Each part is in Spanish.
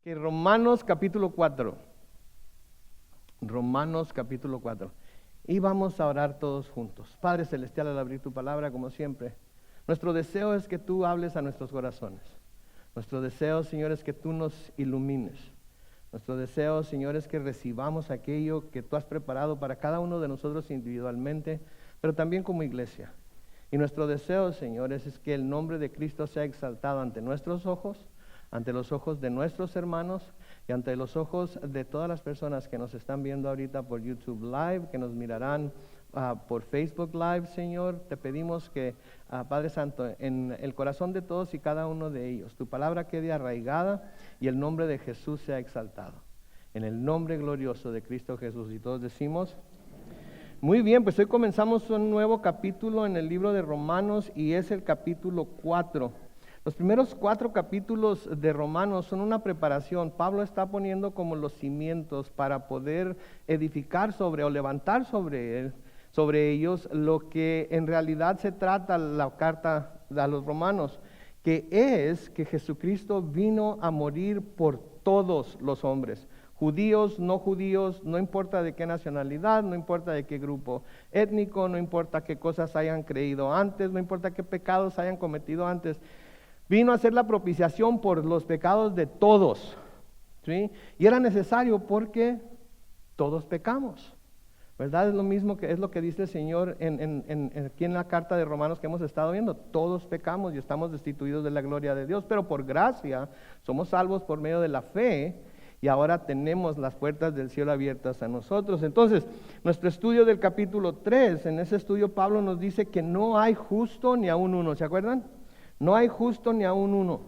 Que Romanos capítulo 4. Romanos capítulo 4. Y vamos a orar todos juntos. Padre Celestial, al abrir tu palabra, como siempre, nuestro deseo es que tú hables a nuestros corazones. Nuestro deseo, Señor, es que tú nos ilumines. Nuestro deseo, Señor, es que recibamos aquello que tú has preparado para cada uno de nosotros individualmente, pero también como iglesia. Y nuestro deseo, Señor, es que el nombre de Cristo sea exaltado ante nuestros ojos, ante los ojos de nuestros hermanos y ante los ojos de todas las personas que nos están viendo ahorita por YouTube Live, que nos mirarán por Facebook Live, Señor. Te pedimos que, Padre Santo, en el corazón de todos y cada uno de ellos, tu palabra quede arraigada y el nombre de Jesús sea exaltado. En el nombre glorioso de Cristo Jesús. Y todos decimos, muy bien, pues hoy comenzamos un nuevo capítulo en el libro de Romanos y es el capítulo 4. Los primeros 4 capítulos de Romanos son una preparación. Pablo está poniendo como los cimientos para poder edificar sobre o levantar sobre ellos lo que en realidad se trata la carta a los romanos, que es que Jesucristo vino a morir por todos los hombres. Judíos, no importa de qué nacionalidad, no importa de qué grupo étnico, no importa qué cosas hayan creído antes, no importa qué pecados hayan cometido antes. Vino a hacer la propiciación por los pecados de todos, ¿sí? Y era necesario porque todos pecamos, ¿verdad? Es lo mismo que es lo que dice el Señor aquí en la carta de Romanos que hemos estado viendo. Todos pecamos y estamos destituidos de la gloria de Dios, pero por gracia somos salvos por medio de la fe y ahora tenemos las puertas del cielo abiertas a nosotros. Entonces, nuestro estudio del capítulo 3, en ese estudio Pablo nos dice que no hay justo ni aun uno, ¿se acuerdan? No hay justo ni aun uno.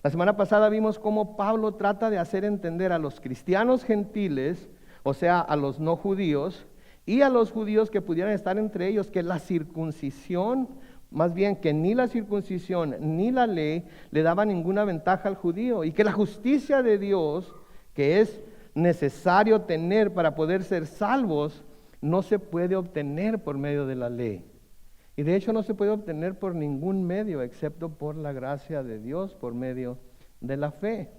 La semana pasada vimos cómo Pablo trata de hacer entender a los cristianos gentiles, o sea, a los no judíos, y a los judíos que pudieran estar entre ellos, que la circuncisión, más bien que ni la circuncisión ni la ley le daba ninguna ventaja al judío, y que la justicia de Dios, que es necesario tener para poder ser salvos, no se puede obtener por medio de la ley. Y de hecho no se puede obtener por ningún medio, excepto por la gracia de Dios, por medio de la fe.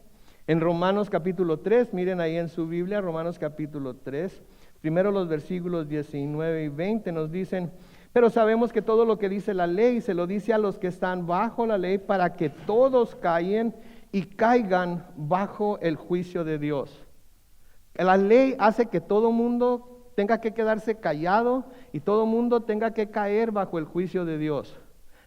En Romanos capítulo 3, miren ahí en su Biblia, Romanos capítulo 3, primero los versículos 19 y 20 nos dicen, pero sabemos que todo lo que dice la ley se lo dice a los que están bajo la ley para que todos caigan y caigan bajo el juicio de Dios. La ley hace que todo mundo tenga que quedarse callado y todo mundo tenga que caer bajo el juicio de Dios.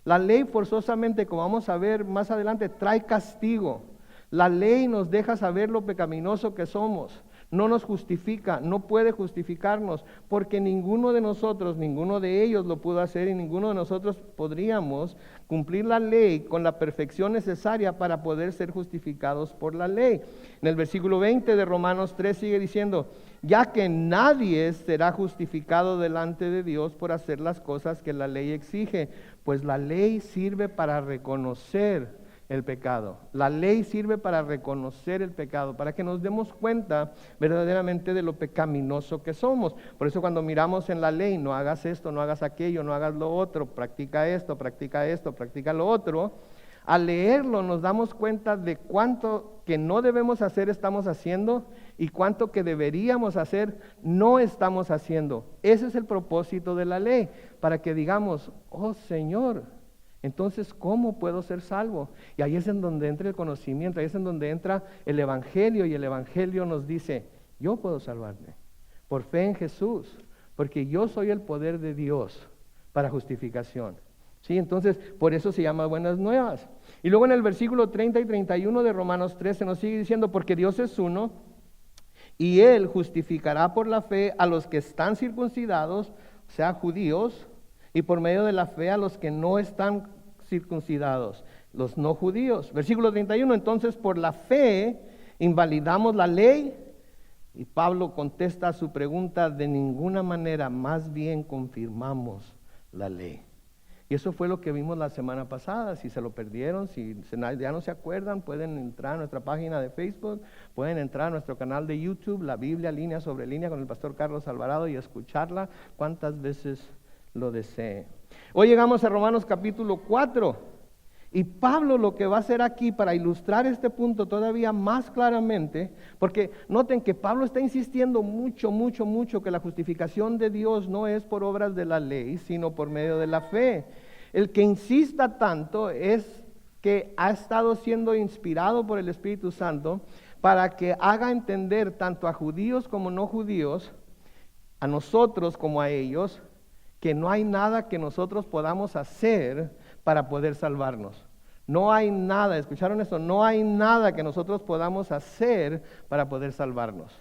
La ley forzosamente, como vamos a ver más adelante, trae castigo. La ley nos deja saber lo pecaminoso que somos. No nos justifica, no puede justificarnos, porque ninguno de nosotros, ninguno de ellos lo pudo hacer y ninguno de nosotros podríamos cumplir la ley con la perfección necesaria para poder ser justificados por la ley. En el versículo 20 de Romanos 3 sigue diciendo, ya que nadie será justificado delante de Dios por hacer las cosas que la ley exige, pues la ley sirve para reconocer el pecado. La ley sirve para reconocer el pecado, para que nos demos cuenta verdaderamente de lo pecaminoso que somos. Por eso cuando miramos en la ley, no hagas esto, no hagas aquello, no hagas lo otro, practica esto, practica lo otro, al leerlo nos damos cuenta de cuánto que no debemos hacer estamos haciendo y cuánto que deberíamos hacer no estamos haciendo. Ese es el propósito de la ley, para que digamos, oh Señor, entonces, ¿cómo puedo ser salvo? Y ahí es en donde entra el conocimiento, ahí es en donde entra el Evangelio, y el Evangelio nos dice, yo puedo salvarme por fe en Jesús, porque yo soy el poder de Dios para justificación. ¿Sí? Entonces, por eso se llama buenas nuevas. Y luego en el versículo 30 y 31 de Romanos 13 nos sigue diciendo, porque Dios es uno, y Él justificará por la fe a los que están circuncidados, o sea, judíos, y por medio de la fe a los que no están circuncidados, los no judíos. Versículo 31, entonces por la fe invalidamos la ley. Y Pablo contesta a su pregunta, de ninguna manera, más bien confirmamos la ley. Y eso fue lo que vimos la semana pasada. Si se lo perdieron, si ya no se acuerdan, pueden entrar a nuestra página de Facebook, pueden entrar a nuestro canal de YouTube, La Biblia Línea sobre Línea con el pastor Carlos Alvarado, y escucharla cuantas veces lo desee. Hoy llegamos a Romanos capítulo 4 Y Pablo lo que va a hacer aquí para ilustrar este punto todavía más claramente, porque noten que Pablo está insistiendo mucho que la justificación de Dios no es por obras de la ley, sino por medio de la fe. El que insista tanto es que ha estado siendo inspirado por el Espíritu Santo para que haga entender tanto a judíos como no judíos, a nosotros como a ellos, que no hay nada que nosotros podamos hacer para poder salvarnos. No hay nada, ¿escucharon eso? No hay nada que nosotros podamos hacer para poder salvarnos,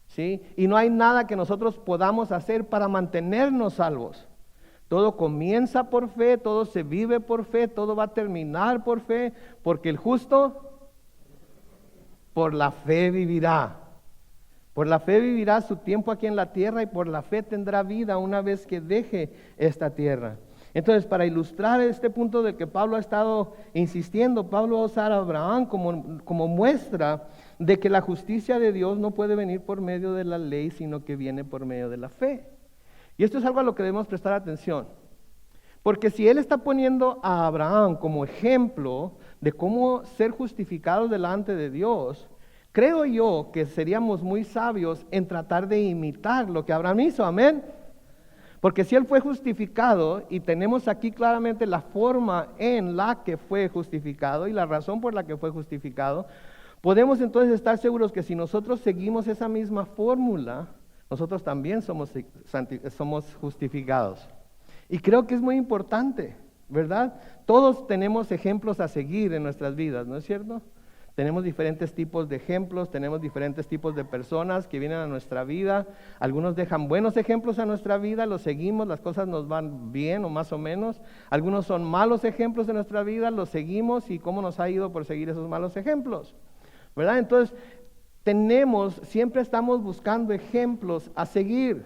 ¿sí? Y no hay nada que nosotros podamos hacer para mantenernos salvos. Todo comienza por fe, todo se vive por fe, todo va a terminar por fe, porque el justo por la fe vivirá. Por la fe vivirá su tiempo aquí en la tierra y por la fe tendrá vida una vez que deje esta tierra. Entonces, para ilustrar este punto del que Pablo ha estado insistiendo, Pablo va a usar a Abraham como muestra de que la justicia de Dios no puede venir por medio de la ley, sino que viene por medio de la fe. Y esto es algo a lo que debemos prestar atención. Porque si él está poniendo a Abraham como ejemplo de cómo ser justificados delante de Dios, creo yo que seríamos muy sabios en tratar de imitar lo que Abraham hizo, amén. Porque si él fue justificado, y tenemos aquí claramente la forma en la que fue justificado y la razón por la que fue justificado, podemos entonces estar seguros que si nosotros seguimos esa misma fórmula, nosotros también somos justificados. Y creo que es muy importante, ¿verdad? Todos tenemos ejemplos a seguir en nuestras vidas, ¿no es cierto? Tenemos diferentes tipos de ejemplos, tenemos diferentes tipos de personas que vienen a nuestra vida. Algunos dejan buenos ejemplos a nuestra vida, los seguimos, las cosas nos van bien o más o menos. Algunos son malos ejemplos en nuestra vida, los seguimos y cómo nos ha ido por seguir esos malos ejemplos, ¿verdad? Entonces, siempre estamos buscando ejemplos a seguir.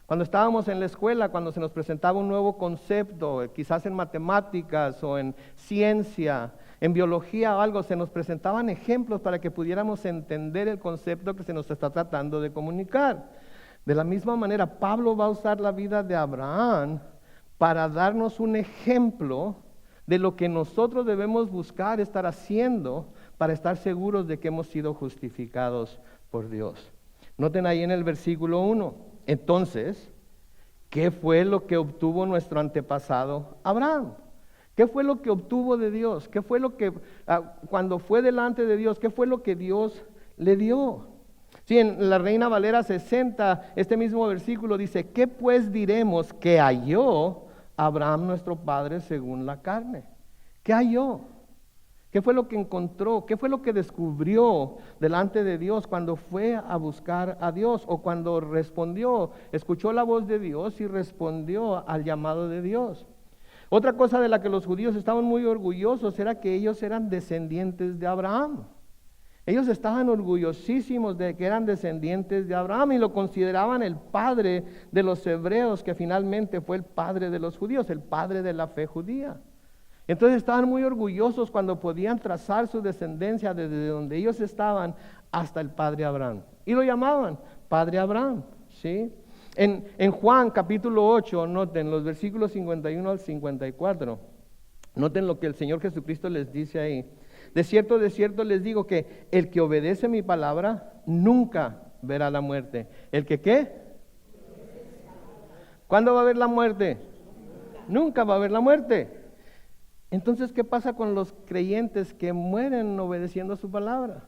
Cuando estábamos en la escuela, cuando se nos presentaba un nuevo concepto, quizás en matemáticas o en ciencia, en biología o algo, se nos presentaban ejemplos para que pudiéramos entender el concepto que se nos está tratando de comunicar. De la misma manera, Pablo va a usar la vida de Abraham para darnos un ejemplo de lo que nosotros debemos buscar estar haciendo para estar seguros de que hemos sido justificados por Dios. Noten ahí en el versículo 1, entonces, ¿qué fue lo que obtuvo nuestro antepasado Abraham? ¿Qué fue lo que obtuvo de Dios? ¿Qué fue lo que, cuando fue delante de Dios, qué fue lo que Dios le dio? Sí, en la Reina Valera 60, este mismo versículo dice, ¿qué pues diremos que halló Abraham nuestro padre según la carne? ¿Qué halló? ¿Qué fue lo que encontró? ¿Qué fue lo que descubrió delante de Dios cuando fue a buscar a Dios? O cuando escuchó la voz de Dios y respondió al llamado de Dios. Otra cosa de la que los judíos estaban muy orgullosos era que ellos eran descendientes de Abraham. Ellos estaban orgullosísimos de que eran descendientes de Abraham y lo consideraban el padre de los hebreos, que finalmente fue el padre de los judíos, el padre de la fe judía. Entonces estaban muy orgullosos cuando podían trazar su descendencia desde donde ellos estaban hasta el padre Abraham. Y lo llamaban Padre Abraham, ¿sí? En Juan capítulo 8, noten los versículos 51 al 54. Noten lo que el Señor Jesucristo les dice ahí. De cierto les digo que el que obedece mi palabra nunca verá la muerte. ¿El que qué? ¿Cuándo va a haber la muerte? Nunca va a haber la muerte. Entonces, ¿qué pasa con los creyentes que mueren obedeciendo su palabra?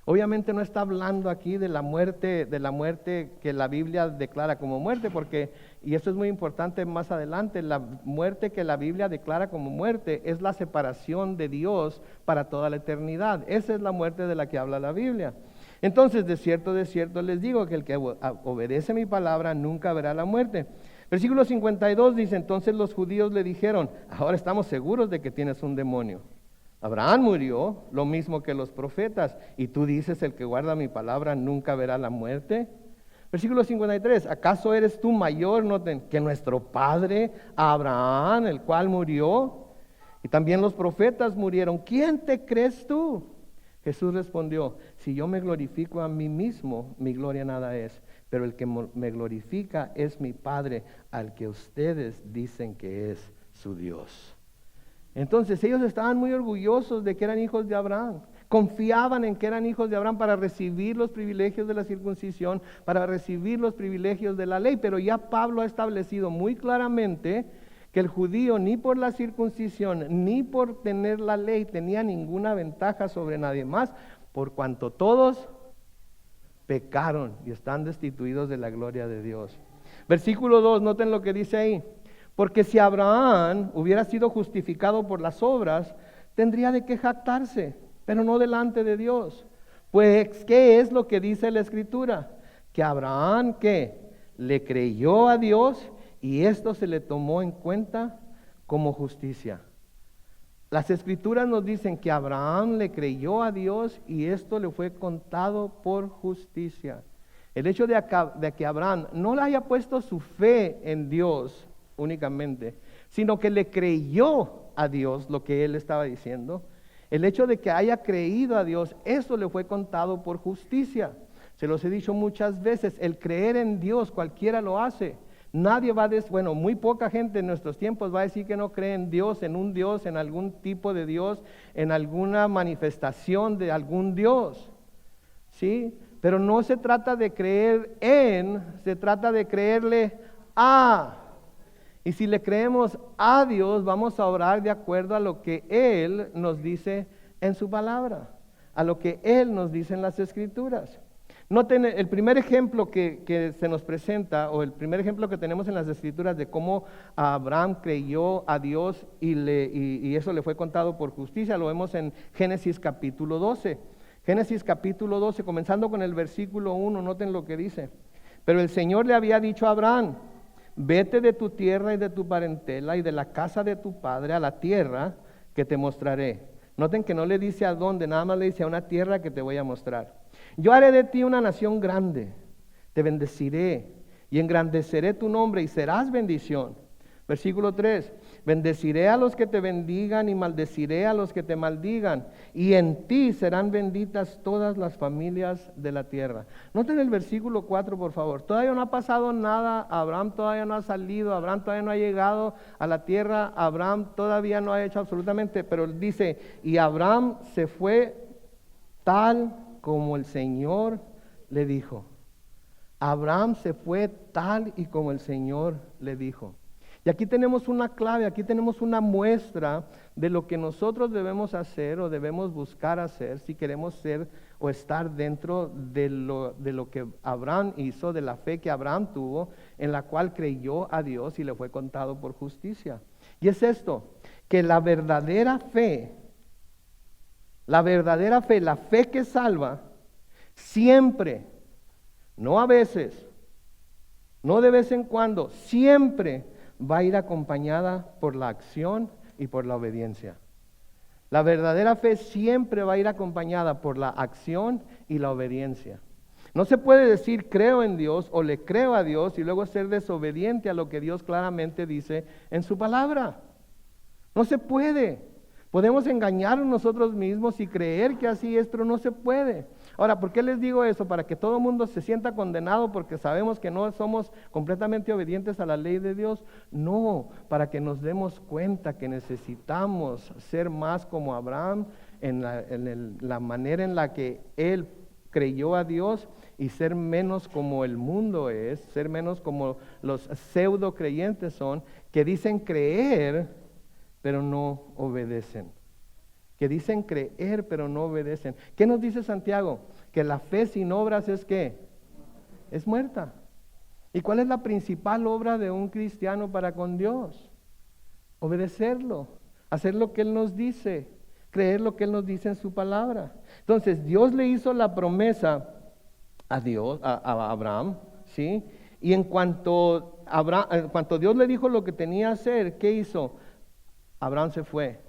Obviamente no está hablando aquí de la muerte que la Biblia declara como muerte, porque, y esto es muy importante más adelante, la muerte que la Biblia declara como muerte es la separación de Dios para toda la eternidad. Esa es la muerte de la que habla la Biblia. Entonces, de cierto les digo que el que obedece mi palabra nunca verá la muerte. Versículo 52 dice, entonces los judíos le dijeron, ahora estamos seguros de que tienes un demonio. Abraham murió, lo mismo que los profetas, y tú dices, el que guarda mi palabra nunca verá la muerte. Versículo 53, ¿acaso eres tú mayor, noten, que nuestro padre Abraham, el cual murió? Y también los profetas murieron. ¿Quién te crees tú? Jesús respondió, si yo me glorifico a mí mismo, mi gloria nada es, pero el que me glorifica es mi Padre, al que ustedes dicen que es su Dios. Entonces ellos estaban muy orgullosos de que eran hijos de Abraham. Confiaban en que eran hijos de Abraham para recibir los privilegios de la circuncisión, para recibir los privilegios de la ley. Pero ya Pablo ha establecido muy claramente que el judío ni por la circuncisión ni por tener la ley tenía ninguna ventaja sobre nadie más, por cuanto todos pecaron y están destituidos de la gloria de Dios. Versículo 2, noten lo que dice ahí. Porque si Abraham hubiera sido justificado por las obras, tendría de qué jactarse, pero no delante de Dios. Pues, ¿qué es lo que dice la Escritura? Que Abraham, ¿qué? Le creyó a Dios y esto se le tomó en cuenta como justicia. Las Escrituras nos dicen que Abraham le creyó a Dios y esto le fue contado por justicia. El hecho de que Abraham no le haya puesto su fe en Dios únicamente, sino que le creyó a Dios lo que él estaba diciendo, el hecho de que haya creído a Dios, eso le fue contado por justicia. Se los he dicho muchas veces, el creer en Dios cualquiera lo hace. Nadie va a decir, bueno, muy poca gente en nuestros tiempos va a decir que no cree en Dios, en un Dios, en algún tipo de Dios, en alguna manifestación de algún Dios. ¿Sí? Pero no se trata de creer en, se trata de creerle a. Y si le creemos a Dios, vamos a orar de acuerdo a lo que Él nos dice en su palabra, a lo que Él nos dice en las Escrituras. Noten el primer ejemplo que se nos presenta, o el primer ejemplo que tenemos en las Escrituras de cómo Abraham creyó a Dios y eso le fue contado por justicia, lo vemos en Génesis capítulo 12. Génesis capítulo 12, comenzando con el versículo 1, noten lo que dice. Pero el Señor le había dicho a Abraham: vete de tu tierra y de tu parentela y de la casa de tu padre a la tierra que te mostraré. Noten que no le dice a dónde, nada más le dice a una tierra que te voy a mostrar. Yo haré de ti una nación grande, te bendeciré y engrandeceré tu nombre y serás bendición. Versículo 3, bendeciré a los que te bendigan y maldeciré a los que te maldigan, y en ti serán benditas todas las familias de la tierra. Noten el versículo 4, por favor. Todavía no ha pasado nada, Abraham todavía no ha salido, Abraham todavía no ha llegado a la tierra, Abraham todavía no ha hecho absolutamente, pero dice, y Abraham se fue tal como el Señor le dijo. Abraham se fue tal y como el Señor le dijo. Y aquí tenemos una clave, aquí tenemos una muestra de lo que nosotros debemos hacer o debemos buscar hacer si queremos ser o estar dentro de lo que Abraham hizo, de la fe que Abraham tuvo, en la cual creyó a Dios y le fue contado por justicia. Y es esto, que la verdadera fe, la fe que salva, siempre, no a veces, no de vez en cuando, siempre va a ir acompañada por la acción y por la obediencia. La verdadera fe siempre va a ir acompañada por la acción y la obediencia. No se puede decir creo en Dios o le creo a Dios y luego ser desobediente a lo que Dios claramente dice en su palabra. No se puede. Podemos engañarnos nosotros mismos y creer que así es, pero no se puede. Ahora, ¿por qué les digo eso? Para que todo el mundo se sienta condenado porque sabemos que no somos completamente obedientes a la ley de Dios. No, para que nos demos cuenta que necesitamos ser más como Abraham en la manera en la que él creyó a Dios y ser menos como el mundo es, ser menos como los pseudo creyentes son, que dicen creer, pero no obedecen. Que dicen creer, pero no obedecen. ¿Qué nos dice Santiago? Que la fe sin obras es ¿qué? Es muerta. ¿Y cuál es la principal obra de un cristiano para con Dios? Obedecerlo, hacer lo que Él nos dice, creer lo que Él nos dice en su palabra. Entonces, Dios le hizo la promesa a Abraham, ¿sí? Y en cuanto Dios le dijo lo que tenía que hacer, ¿qué hizo? Abraham se fue.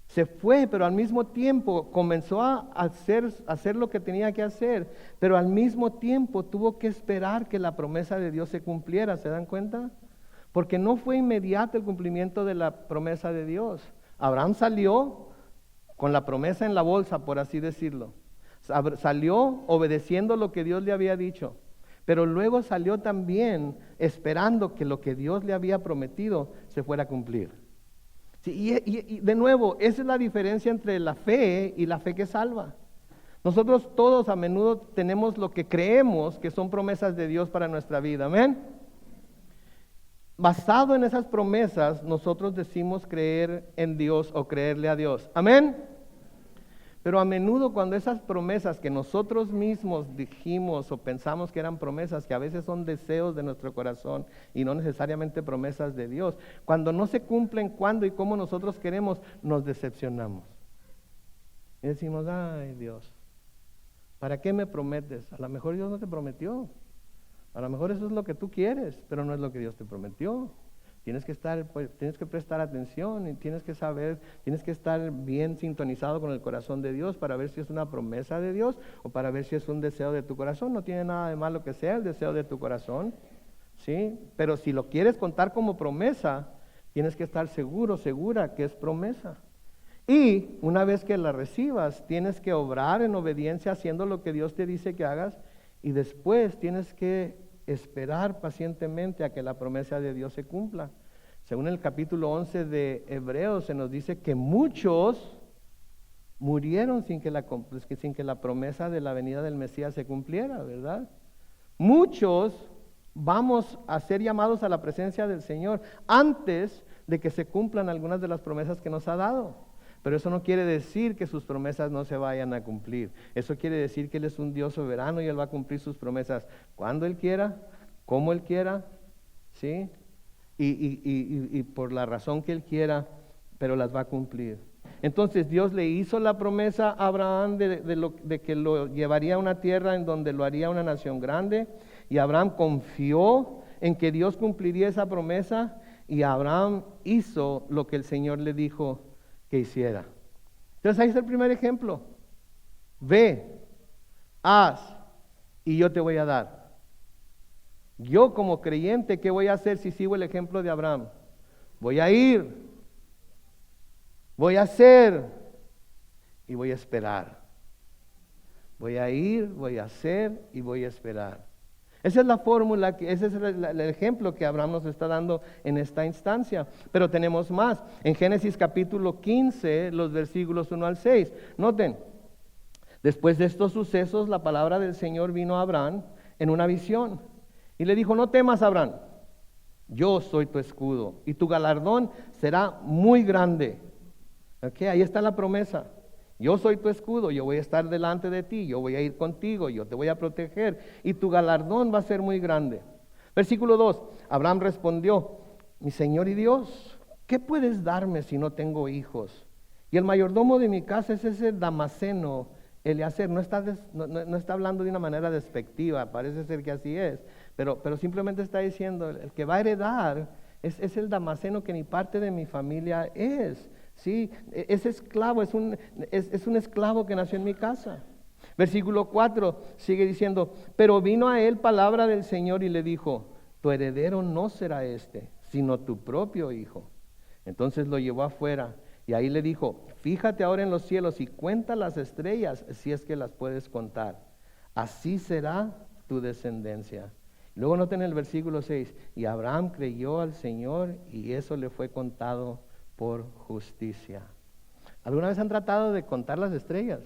Se fue, pero al mismo tiempo comenzó a hacer lo que tenía que hacer, pero al mismo tiempo tuvo que esperar que la promesa de Dios se cumpliera, ¿se dan cuenta? Porque no fue inmediato el cumplimiento de la promesa de Dios. Abraham salió con la promesa en la bolsa, por así decirlo. Salió obedeciendo lo que Dios le había dicho, pero luego salió también esperando que lo que Dios le había prometido se fuera a cumplir. Sí, y de nuevo, esa es la diferencia entre la fe y la fe que salva. Nosotros todos a menudo tenemos lo que creemos que son promesas de Dios para nuestra vida. Amén. Basado en esas promesas, nosotros decimos creer en Dios o creerle a Dios. Amén. Pero a menudo cuando esas promesas que nosotros mismos dijimos o pensamos que eran promesas, que a veces son deseos de nuestro corazón y no necesariamente promesas de Dios, cuando no se cumplen cuando y como nosotros queremos, nos decepcionamos. Y decimos, ay Dios, ¿para qué me prometes? A lo mejor Dios no te prometió. A lo mejor eso es lo que tú quieres, pero no es lo que Dios te prometió. Tienes que prestar atención y tienes que saber, tienes que estar bien sintonizado con el corazón de Dios para ver si es una promesa de Dios o para ver si es un deseo de tu corazón. No tiene nada de malo que sea el deseo de tu corazón, ¿sí? Pero si lo quieres contar como promesa, tienes que estar seguro, segura que es promesa. Y una vez que la recibas, tienes que obrar en obediencia haciendo lo que Dios te dice que hagas y después tienes que esperar pacientemente a que la promesa de Dios se cumpla. Según el capítulo 11 de Hebreos se nos dice que muchos murieron sin que la promesa de la venida del Mesías se cumpliera, ¿verdad? Muchos vamos a ser llamados a la presencia del Señor antes de que se cumplan algunas de las promesas que nos ha dado. Pero eso no quiere decir que sus promesas no se vayan a cumplir. Eso quiere decir que Él es un Dios soberano y Él va a cumplir sus promesas cuando Él quiera, como Él quiera, ¿sí? Y por la razón que Él quiera, pero las va a cumplir. Entonces Dios le hizo la promesa a Abraham de que lo llevaría a una tierra en donde lo haría una nación grande. Y Abraham confió en que Dios cumpliría esa promesa y Abraham hizo lo que el Señor le dijo que hiciera. Entonces ahí está el primer ejemplo. Ve, haz y yo te voy a dar. Yo como creyente, ¿qué voy a hacer si sigo el ejemplo de Abraham? Voy a ir, voy a hacer y voy a esperar. Voy a ir, voy a hacer y voy a esperar. Esa es la fórmula, ese es el ejemplo que Abraham nos está dando en esta instancia. Pero tenemos más. En Génesis capítulo 15, los versículos 1 al 6. Noten, después de estos sucesos, la palabra del Señor vino a Abraham en una visión. Y le dijo, no temas, Abraham, yo soy tu escudo y tu galardón será muy grande. ¿Okay? Ahí está la promesa. Yo soy tu escudo, yo voy a estar delante de ti, yo voy a ir contigo, yo te voy a proteger y tu galardón va a ser muy grande. Versículo 2, Abraham respondió, mi Señor y Dios, ¿qué puedes darme si no tengo hijos? Y el mayordomo de mi casa es ese Damaseno, Eliezer. No está hablando de una manera despectiva, parece ser que así es, pero simplemente está diciendo, el que va a heredar es el Damaseno que ni parte de mi familia es. Sí, ese esclavo es un esclavo que nació en mi casa. Versículo 4 sigue diciendo, pero vino a él palabra del Señor y le dijo, tu heredero no será este, sino tu propio hijo. Entonces lo llevó afuera y ahí le dijo, fíjate ahora en los cielos y cuenta las estrellas si es que las puedes contar. Así será tu descendencia. Luego noten el versículo 6, y Abraham creyó al Señor y eso le fue contado por justicia. ¿Alguna vez han tratado de contar las estrellas?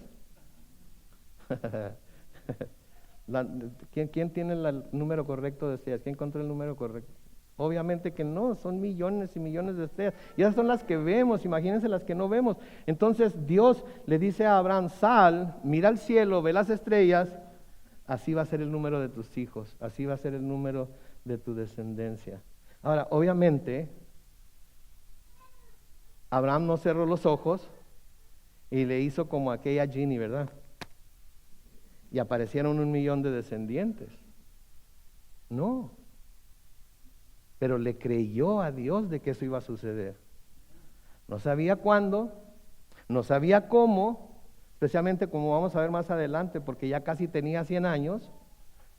¿Quién tiene el número correcto de estrellas? ¿Quién encontró el número correcto? Obviamente que no, son millones y millones de estrellas. Y esas son las que vemos, imagínense las que no vemos. Entonces Dios le dice a Abraham, sal, mira al cielo, ve las estrellas, así va a ser el número de tus hijos, así va a ser el número de tu descendencia. Ahora, obviamente, Abraham no cerró los ojos y le hizo como aquella Ginny, ¿verdad? Y aparecieron 1,000,000 de descendientes. No. Pero le creyó a Dios de que eso iba a suceder. No sabía cuándo, no sabía cómo, especialmente como vamos a ver más adelante, porque ya casi tenía 100 años.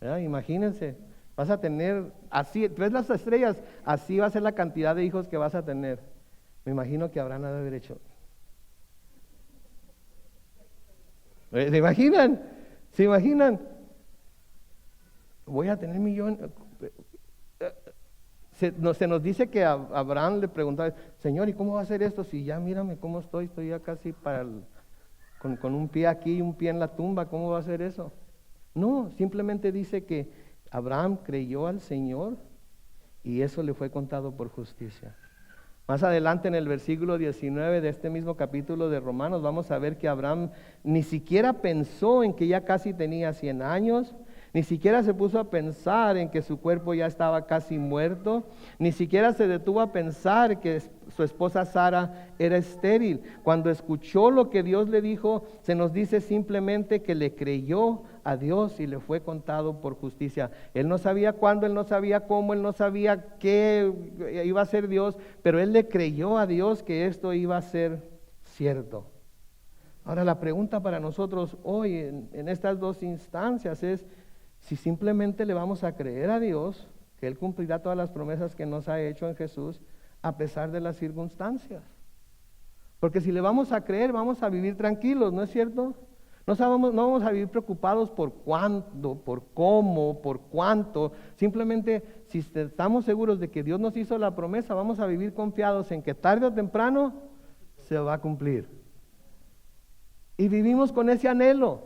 ¿Verdad? Imagínense, vas a tener, así, ves las estrellas, así va a ser la cantidad de hijos que vas a tener. Me imagino que Abraham ha de haber hecho. ¿Se imaginan? ¿Se imaginan? Voy a tener millones. Se nos dice que Abraham le preguntaba, Señor, ¿y cómo va a ser esto? Si ya mírame cómo estoy ya casi con un pie aquí y un pie en la tumba, ¿cómo va a ser eso? No, simplemente dice que Abraham creyó al Señor y eso le fue contado por justicia. Más adelante en el versículo 19 de este mismo capítulo de Romanos vamos a ver que Abraham ni siquiera pensó en que ya casi tenía 100 años, ni siquiera se puso a pensar en que su cuerpo ya estaba casi muerto, ni siquiera se detuvo a pensar que su esposa Sara era estéril. Cuando escuchó lo que Dios le dijo, se nos dice simplemente que le creyó a Dios y le fue contado por justicia. Él no sabía cuándo, él no sabía cómo, él no sabía qué iba a hacer Dios, pero él le creyó a Dios que esto iba a ser cierto. Ahora la pregunta para nosotros hoy en estas dos instancias es si simplemente le vamos a creer a Dios que Él cumplirá todas las promesas que nos ha hecho en Jesús a pesar de las circunstancias. Porque si le vamos a creer, vamos a vivir tranquilos, ¿no es cierto? No vamos a vivir preocupados por cuándo, por cómo, por cuánto. Simplemente si estamos seguros de que Dios nos hizo la promesa, vamos a vivir confiados en que tarde o temprano se va a cumplir. Y vivimos con ese anhelo,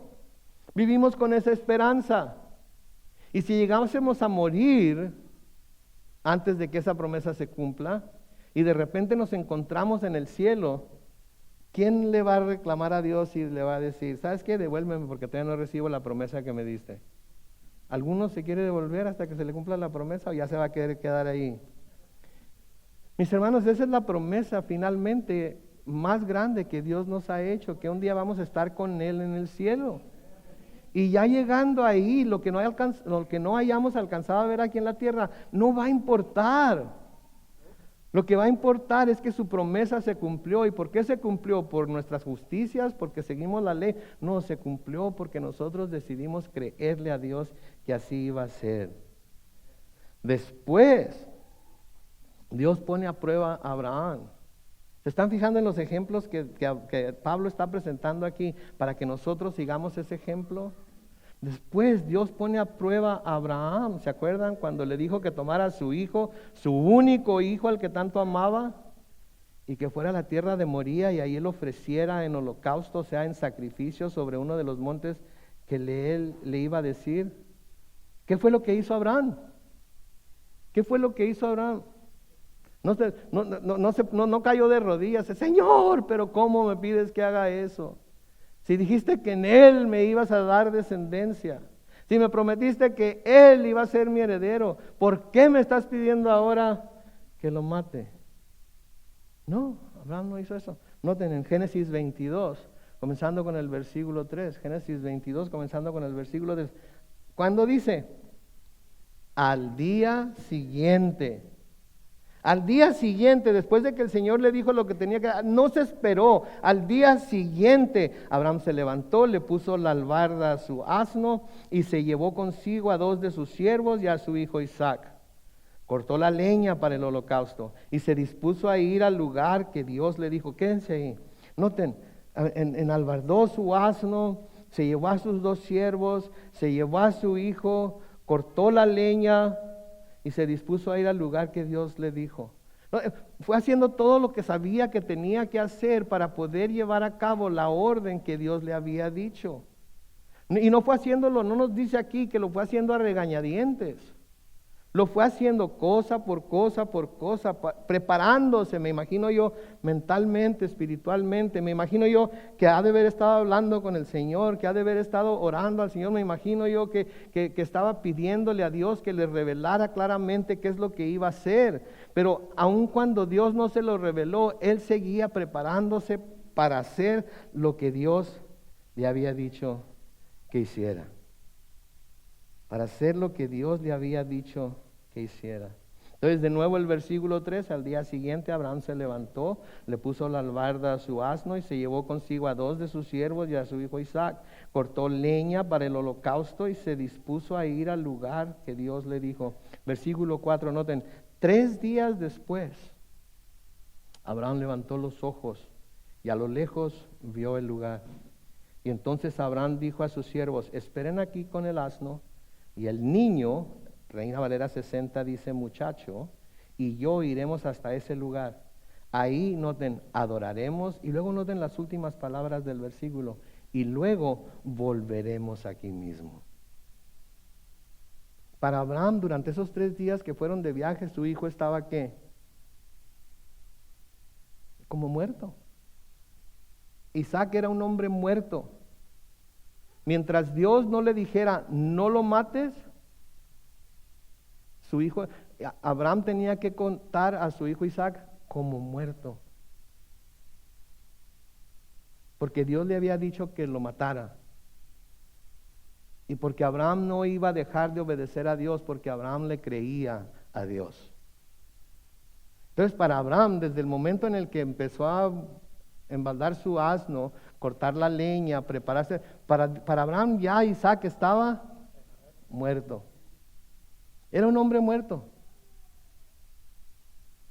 vivimos con esa esperanza. Y si llegásemos a morir antes de que esa promesa se cumpla y de repente nos encontramos en el cielo, ¿quién le va a reclamar a Dios y le va a decir, ¿sabes qué? Devuélveme porque todavía no recibo la promesa que me diste? ¿Alguno se quiere devolver hasta que se le cumpla la promesa o ya se va a querer quedar ahí? Mis hermanos, esa es la promesa finalmente más grande que Dios nos ha hecho, que un día vamos a estar con Él en el cielo. Y ya llegando ahí, lo que no hayamos alcanzado a ver aquí en la tierra, no va a importar. Lo que va a importar es que su promesa se cumplió. ¿Y por qué se cumplió? ¿Por nuestras justicias? ¿Porque seguimos la ley? No, se cumplió porque nosotros decidimos creerle a Dios que así iba a ser. Después, Dios pone a prueba a Abraham. ¿Se están fijando en los ejemplos que Pablo está presentando aquí para que nosotros sigamos ese ejemplo? Después Dios pone a prueba a Abraham. ¿Se acuerdan cuando le dijo que tomara a su hijo, su único hijo al que tanto amaba, y que fuera a la tierra de Moría y ahí él ofreciera en holocausto, o sea, en sacrificio sobre uno de los montes que él le iba a decir? ¿Qué fue lo que hizo Abraham? ¿Qué fue lo que hizo Abraham? No cayó de rodillas, Señor, pero ¿cómo me pides que haga eso? Si dijiste que en Él me ibas a dar descendencia, si me prometiste que Él iba a ser mi heredero, ¿por qué me estás pidiendo ahora que lo mate? No, Abraham no hizo eso. Noten en Génesis 22, comenzando con el versículo 3, Génesis 22, comenzando con el versículo 3, ¿cuándo dice? Al día siguiente. Al día siguiente, después de que el Señor le dijo lo que tenía que hacer, no se esperó. Al día siguiente, Abraham se levantó, le puso la albarda a su asno y se llevó consigo a 2 de sus siervos y a su hijo Isaac. Cortó la leña para el holocausto y se dispuso a ir al lugar que Dios le dijo. Quédense ahí. Noten, enalbardó su asno, se llevó a sus 2 siervos, se llevó a su hijo, cortó la leña y se dispuso a ir al lugar que Dios le dijo. Fue haciendo todo lo que sabía que tenía que hacer para poder llevar a cabo la orden que Dios le había dicho. Y no fue haciéndolo, no nos dice aquí que lo fue haciendo a regañadientes. Lo fue haciendo cosa por cosa por cosa, preparándose, me imagino yo, mentalmente, espiritualmente. Me imagino yo que ha de haber estado hablando con el Señor, que ha de haber estado orando al Señor. Me imagino yo que estaba pidiéndole a Dios que le revelara claramente qué es lo que iba a hacer. Pero aun cuando Dios no se lo reveló, él seguía preparándose para hacer lo que Dios le había dicho que hiciera. Para hacer lo que Dios le había dicho que hiciera. Entonces, de nuevo el versículo 3, al día siguiente Abraham se levantó, le puso la albarda a su asno y se llevó consigo a 2 de sus siervos y a su hijo Isaac. Cortó leña para el holocausto y se dispuso a ir al lugar que Dios le dijo. Versículo 4, noten, 3 días después, Abraham levantó los ojos y a lo lejos vio el lugar. Y entonces Abraham dijo a sus siervos, esperen aquí con el asno. Y el niño, Reina Valera 60 dice muchacho, y yo iremos hasta ese lugar. Ahí noten, adoraremos, y luego noten las últimas palabras del versículo, y luego volveremos aquí mismo. Para Abraham, durante esos 3 días que fueron de viaje, su hijo estaba ¿qué? Como muerto. Isaac era un hombre muerto. Mientras Dios no le dijera, no lo mates, su hijo, Abraham tenía que contar a su hijo Isaac como muerto. Porque Dios le había dicho que lo matara. Y porque Abraham no iba a dejar de obedecer a Dios, porque Abraham le creía a Dios. Entonces, para Abraham, desde el momento en el que empezó a embaldar su asno, cortar la leña, prepararse, para Abraham ya Isaac estaba muerto. Era un hombre muerto.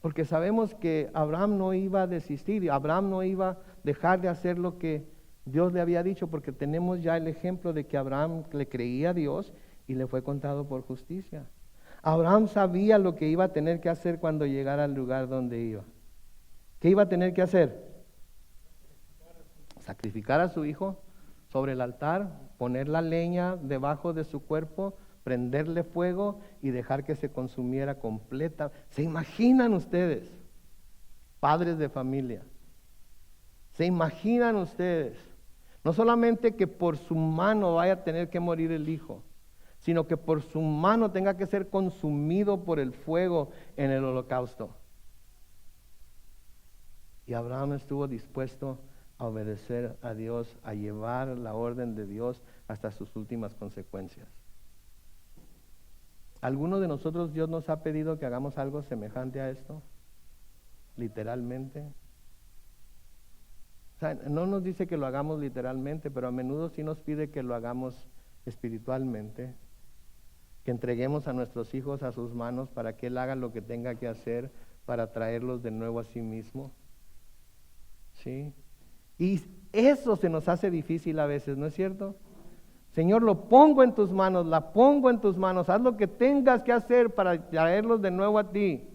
Porque sabemos que Abraham no iba a desistir, Abraham no iba a dejar de hacer lo que Dios le había dicho, porque tenemos ya el ejemplo de que Abraham le creía a Dios y le fue contado por justicia. Abraham sabía lo que iba a tener que hacer cuando llegara al lugar donde iba. ¿Qué iba a tener que hacer? Sacrificar a su hijo sobre el altar, poner la leña debajo de su cuerpo, prenderle fuego y dejar que se consumiera completa. ¿Se imaginan ustedes, padres de familia? ¿Se imaginan ustedes? No solamente que por su mano vaya a tener que morir el hijo, sino que por su mano tenga que ser consumido por el fuego en el holocausto. Y Abraham estuvo dispuesto a obedecer a Dios, a llevar la orden de Dios hasta sus últimas consecuencias. ¿Alguno de nosotros Dios nos ha pedido que hagamos algo semejante a esto? Literalmente. O sea, no nos dice que lo hagamos literalmente, pero a menudo sí nos pide que lo hagamos espiritualmente, que entreguemos a nuestros hijos a sus manos para que Él haga lo que tenga que hacer para traerlos de nuevo a sí mismo. ¿Sí? Y eso se nos hace difícil a veces, ¿no es cierto? Señor, lo pongo en tus manos, la pongo en tus manos, haz lo que tengas que hacer para traerlos de nuevo a ti.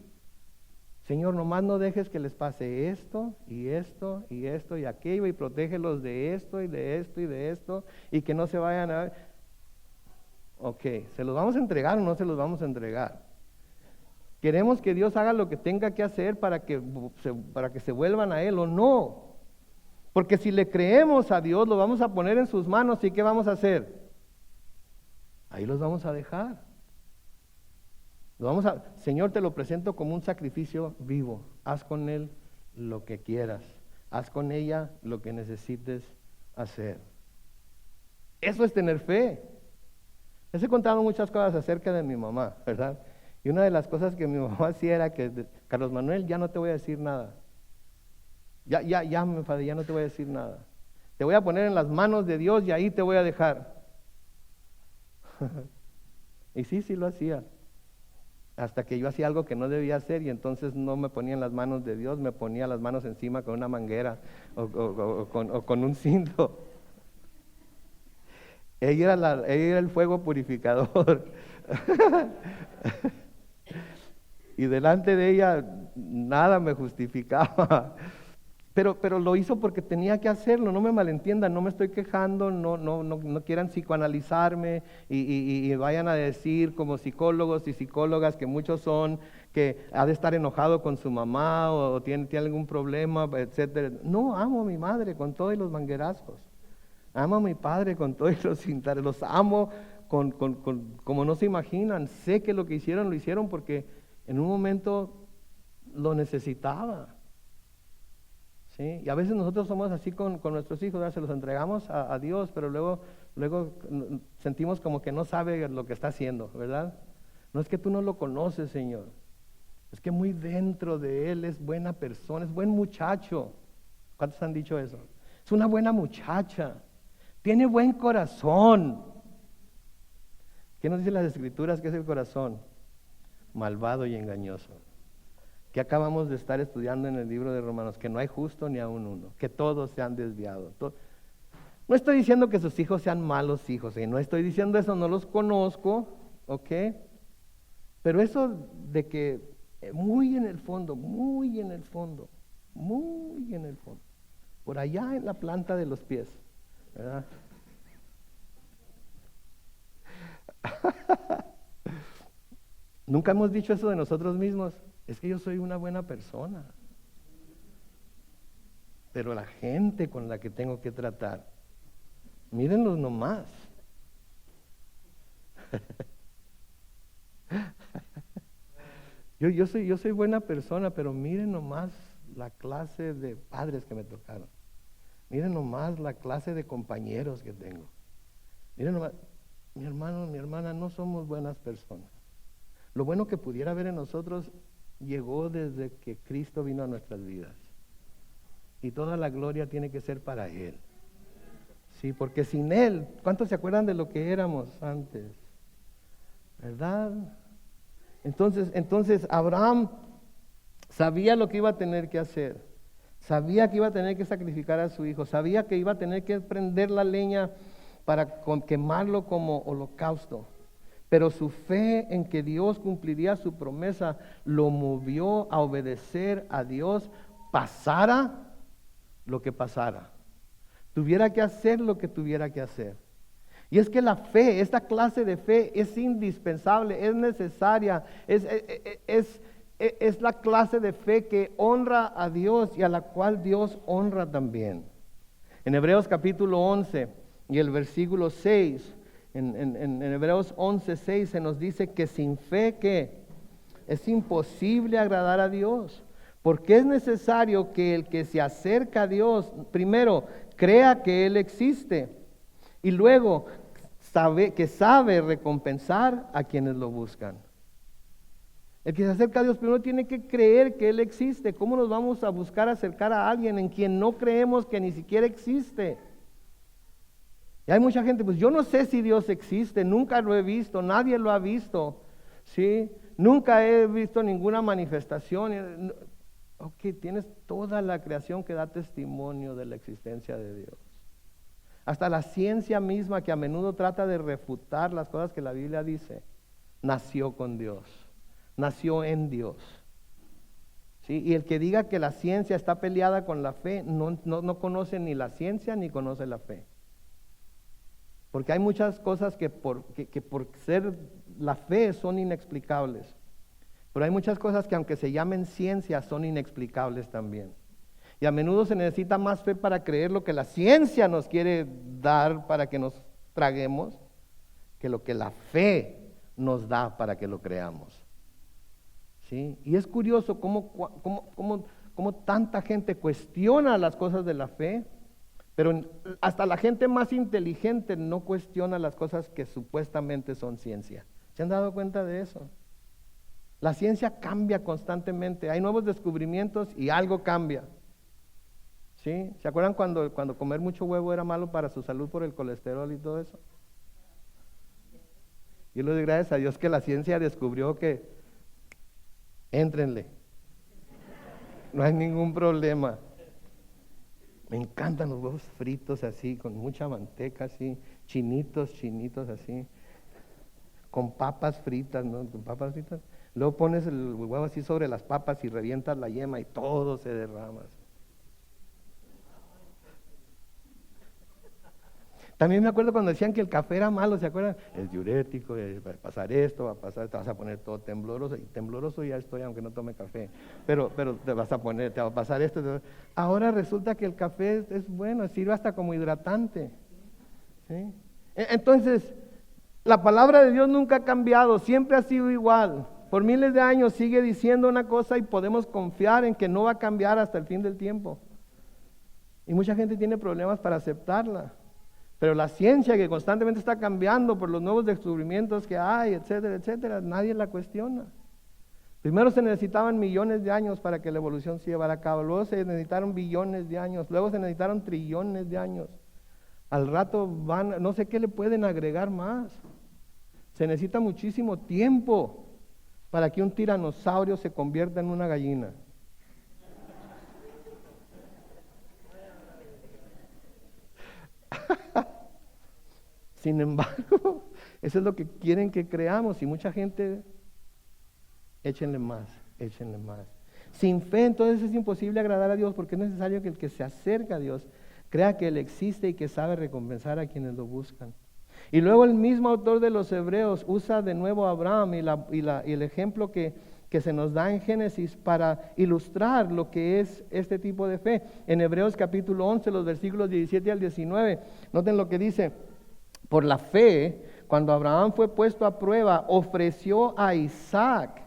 Señor, nomás no dejes que les pase esto, y esto, y esto, y aquello, y protégelos de esto, y de esto, y de esto, y que no se vayan a... Ok, ¿se los vamos a entregar o no se los vamos a entregar? ¿Queremos que Dios haga lo que tenga que hacer para que se vuelvan a Él o no? Porque si le creemos a Dios, lo vamos a poner en sus manos, ¿y qué vamos a hacer? Ahí los vamos a dejar. Señor, te lo presento como un sacrificio vivo. Haz con él lo que quieras. Haz con ella lo que necesites hacer. Eso es tener fe. Les he contado muchas cosas acerca de mi mamá, ¿verdad? Y una de las cosas que mi mamá hacía era que, Carlos Manuel, ya no te voy a decir nada. Ya me enfadé, ya no te voy a decir nada. Te voy a poner en las manos de Dios y ahí te voy a dejar. Y sí lo hacía. Hasta que yo hacía algo que no debía hacer y entonces no me ponía en las manos de Dios, me ponía las manos encima con una manguera o con un cinto. Ella era el fuego purificador. Y delante de ella nada me justificaba. Pero lo hizo porque tenía que hacerlo, no me malentiendan, no me estoy quejando, no quieran psicoanalizarme y vayan a decir como psicólogos y psicólogas que muchos son, que ha de estar enojado con su mamá o tiene algún problema, etcétera. No, amo a mi madre con todos los manguerazos, amo a mi padre con todos los cintares, los amo como no se imaginan. Sé que lo que hicieron lo hicieron porque en un momento lo necesitaba. ¿Sí? Y a veces nosotros somos así con nuestros hijos, ¿verdad? Se los entregamos a Dios, pero luego sentimos como que no sabe lo que está haciendo, ¿verdad? No es que tú no lo conoces, Señor, es que muy dentro de Él es buena persona, es buen muchacho. ¿Cuántos han dicho eso? Es una buena muchacha, tiene buen corazón. ¿Qué nos dicen las Escrituras que es el corazón? Malvado y engañoso. Que acabamos de estar estudiando en el libro de Romanos, que no hay justo ni aun uno, que todos se han desviado. No estoy diciendo que sus hijos sean malos hijos, no estoy diciendo eso, no los conozco, ¿ok? Pero eso de que muy en el fondo, muy en el fondo, muy en el fondo, por allá en la planta de los pies, ¿verdad? Nunca hemos dicho eso de nosotros mismos, es que yo soy una buena persona, pero la gente con la que tengo que tratar, mírenlos nomás. Yo soy buena persona, pero miren nomás la clase de padres que me tocaron. Miren nomás la clase de compañeros que tengo. Miren nomás, mi hermano, mi hermana, no somos buenas personas. Lo bueno que pudiera haber en nosotros llegó desde que Cristo vino a nuestras vidas. Y toda la gloria tiene que ser para Él. Sí, porque sin Él, ¿cuántos se acuerdan de lo que éramos antes? ¿Verdad? Entonces Abraham sabía lo que iba a tener que hacer. Sabía que iba a tener que sacrificar a su hijo. Sabía que iba a tener que prender la leña para quemarlo como holocausto. Pero su fe en que Dios cumpliría su promesa lo movió a obedecer a Dios, pasara lo que pasara. Tuviera que hacer lo que tuviera que hacer. Y es que la fe, esta clase de fe es indispensable, es necesaria, es la clase de fe que honra a Dios y a la cual Dios honra también. En Hebreos capítulo 11 y el versículo 6, en Hebreos 11, 6 se nos dice que sin fe que es imposible agradar a Dios, porque es necesario que el que se acerca a Dios, primero, crea que Él existe y luego sabe recompensar a quienes lo buscan. El que se acerca a Dios primero tiene que creer que Él existe. ¿Cómo nos vamos a buscar acercar a alguien en quien no creemos que ni siquiera existe? Y hay mucha gente, pues yo no sé si Dios existe, nunca lo he visto, nadie lo ha visto, ¿sí? Nunca he visto ninguna manifestación. Ok, tienes toda la creación que da testimonio de la existencia de Dios. Hasta la ciencia misma, que a menudo trata de refutar las cosas que la Biblia dice, nació con Dios, nació en Dios. ¿Sí? Y el que diga que la ciencia está peleada con la fe, no conoce ni la ciencia ni conoce la fe. Porque hay muchas cosas que por ser la fe son inexplicables. Pero hay muchas cosas que aunque se llamen ciencia son inexplicables también. Y a menudo se necesita más fe para creer lo que la ciencia nos quiere dar para que nos traguemos, que lo que la fe nos da para que lo creamos. ¿Sí? Y es curioso cómo tanta gente cuestiona las cosas de la fe, pero hasta la gente más inteligente no cuestiona las cosas que supuestamente son ciencia. ¿Se han dado cuenta de eso? La ciencia cambia constantemente, hay nuevos descubrimientos y algo cambia. ¿Sí? ¿Se acuerdan cuando comer mucho huevo era malo para su salud por el colesterol y todo eso? Yo le doy gracias a Dios que la ciencia descubrió que éntrenle, no hay ningún problema. Me encantan los huevos fritos así, con mucha manteca así, chinitos así, con papas fritas, ¿no? Con papas fritas. Luego pones el huevo así sobre las papas y revientas la yema y todo se derrama. También me acuerdo cuando decían que el café era malo, ¿se acuerdan? Es diurético, va a pasar esto, te vas a poner todo tembloroso, y tembloroso ya estoy aunque no tome café, pero te va a pasar esto. Ahora resulta que el café es bueno, sirve hasta como hidratante. ¿Sí? Entonces, la palabra de Dios nunca ha cambiado, siempre ha sido igual. Por miles de años sigue diciendo una cosa y podemos confiar en que no va a cambiar hasta el fin del tiempo. Y mucha gente tiene problemas para aceptarla. Pero la ciencia que constantemente está cambiando por los nuevos descubrimientos que hay, etcétera, etcétera, nadie la cuestiona. Primero se necesitaban millones de años para que la evolución se llevara a cabo, luego se necesitaron billones de años, luego se necesitaron trillones de años. Al rato no sé qué le pueden agregar más. Se necesita muchísimo tiempo para que un tiranosaurio se convierta en una gallina. Sin embargo, eso es lo que quieren que creamos y mucha gente, échenle más. échenle más. Sin fe, entonces es imposible agradar a Dios, porque es necesario que el que se acerca a Dios crea que Él existe y que sabe recompensar a quienes lo buscan. Y luego el mismo autor de los Hebreos usa de nuevo a Abraham y el ejemplo que se nos da en Génesis para ilustrar lo que es este tipo de fe. En Hebreos capítulo 11, los versículos 17 al 19, noten lo que dice: por la fe, cuando Abraham fue puesto a prueba, ofreció a Isaac.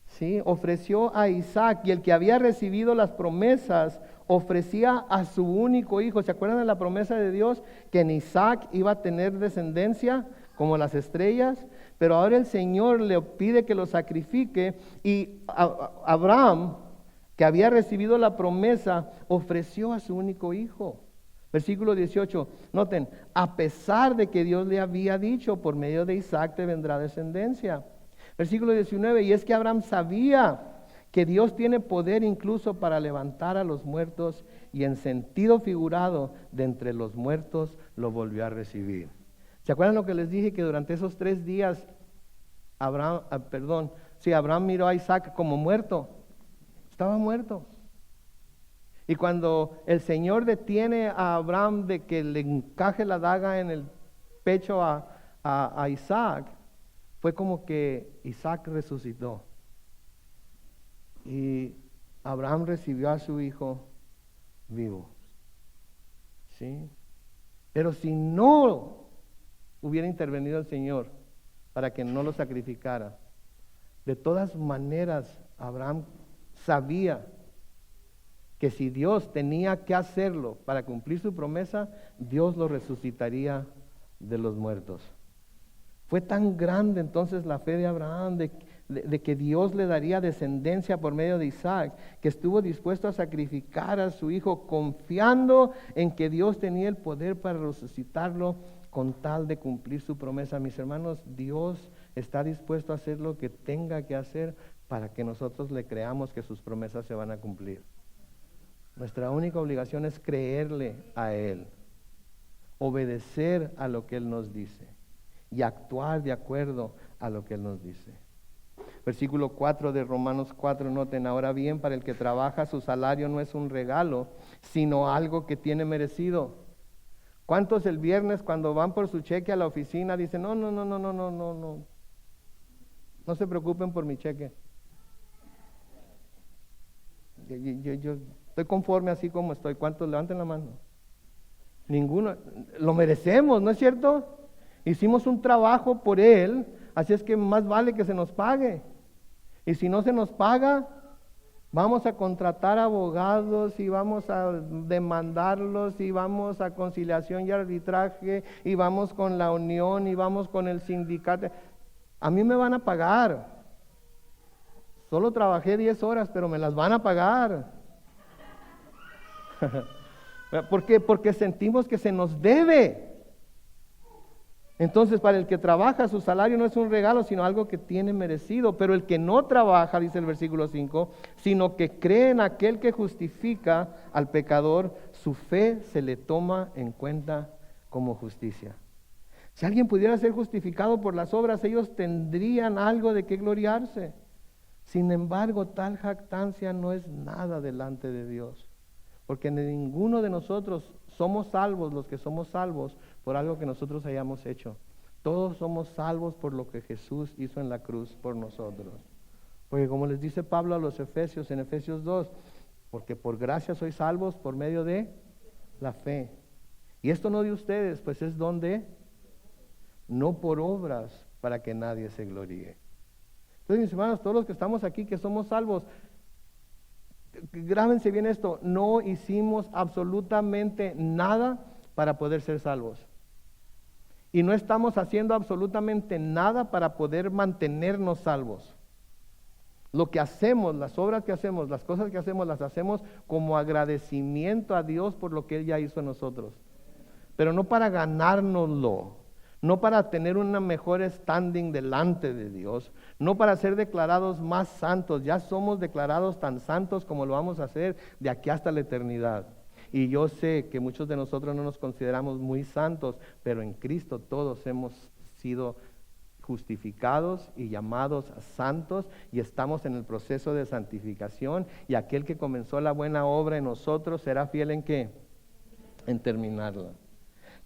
¿Sí? Ofreció a Isaac, y el que había recibido las promesas ofrecía a su único hijo. ¿Se acuerdan de la promesa de Dios? Que en Isaac iba a tener descendencia como las estrellas. Pero ahora el Señor le pide que lo sacrifique, y Abraham, que había recibido la promesa, ofreció a su único hijo. Versículo 18, noten: a pesar de que Dios le había dicho, por medio de Isaac te vendrá descendencia. Versículo 19, y es que Abraham sabía que Dios tiene poder incluso para levantar a los muertos, y en sentido figurado, de entre los muertos lo volvió a recibir. ¿Se acuerdan lo que les dije? Que durante esos 3 días Abraham miró a Isaac como muerto. Estaba muerto. Y cuando el Señor detiene a Abraham de que le encaje la daga en el pecho a Isaac, fue como que Isaac resucitó. Y Abraham recibió a su hijo vivo. ¿Sí? Pero si no hubiera intervenido el Señor para que no lo sacrificara, de todas maneras Abraham sabía que si Dios tenía que hacerlo para cumplir su promesa, Dios lo resucitaría de los muertos. Fue tan grande entonces la fe de Abraham de que Dios le daría descendencia por medio de Isaac, que estuvo dispuesto a sacrificar a su hijo, confiando en que Dios tenía el poder para resucitarlo con tal de cumplir su promesa. Mis hermanos, Dios está dispuesto a hacer lo que tenga que hacer para que nosotros le creamos que sus promesas se van a cumplir. Nuestra única obligación es creerle a Él, obedecer a lo que Él nos dice y actuar de acuerdo a lo que Él nos dice. Versículo 4 de Romanos 4, noten: ahora bien, para el que trabaja, su salario no es un regalo, sino algo que tiene merecido. ¿Cuántos el viernes, cuando van por su cheque a la oficina, dicen: no se preocupen por mi cheque, yo estoy conforme así como estoy? ¿Cuántos levanten la mano? Ninguno. Lo merecemos, ¿no es cierto? Hicimos un trabajo por Él, así es que más vale que se nos pague. Y si no se nos paga, vamos a contratar abogados y vamos a demandarlos y vamos a conciliación y arbitraje y vamos con la unión y vamos con el sindicato. A mí me van a pagar. Solo trabajé 10 horas, pero me las van a pagar. ¿Por qué? Porque sentimos que se nos debe. Entonces, para el que trabaja, su salario no es un regalo, sino algo que tiene merecido. Pero el que no trabaja, dice el versículo 5, sino que cree en aquel que justifica al pecador, su fe se le toma en cuenta como justicia. Si alguien pudiera ser justificado por las obras, ellos tendrían algo de qué gloriarse. Sin embargo, tal jactancia no es nada delante de Dios, porque ninguno de nosotros somos salvos, los que somos salvos, por algo que nosotros hayamos hecho. Todos somos salvos por lo que Jesús hizo en la cruz por nosotros. Porque como les dice Pablo a los Efesios en Efesios 2, porque por gracia sois salvos por medio de la fe. Y esto no de ustedes, pues es don de, no por obras, para que nadie se gloríe. Entonces, mis hermanos, todos los que estamos aquí, que somos salvos, grábense bien esto: no hicimos absolutamente nada para poder ser salvos. Y no estamos haciendo absolutamente nada para poder mantenernos salvos. Lo que hacemos, las obras que hacemos, las cosas que hacemos, las hacemos como agradecimiento a Dios por lo que Él ya hizo en nosotros. Pero no para ganárnoslo, no para tener una mejor standing delante de Dios, no para ser declarados más santos. Ya somos declarados tan santos como lo vamos a hacer de aquí hasta la eternidad. Y yo sé que muchos de nosotros no nos consideramos muy santos, pero en Cristo todos hemos sido justificados y llamados santos, y estamos en el proceso de santificación, y aquel que comenzó la buena obra en nosotros será fiel en ¿qué? En terminarla.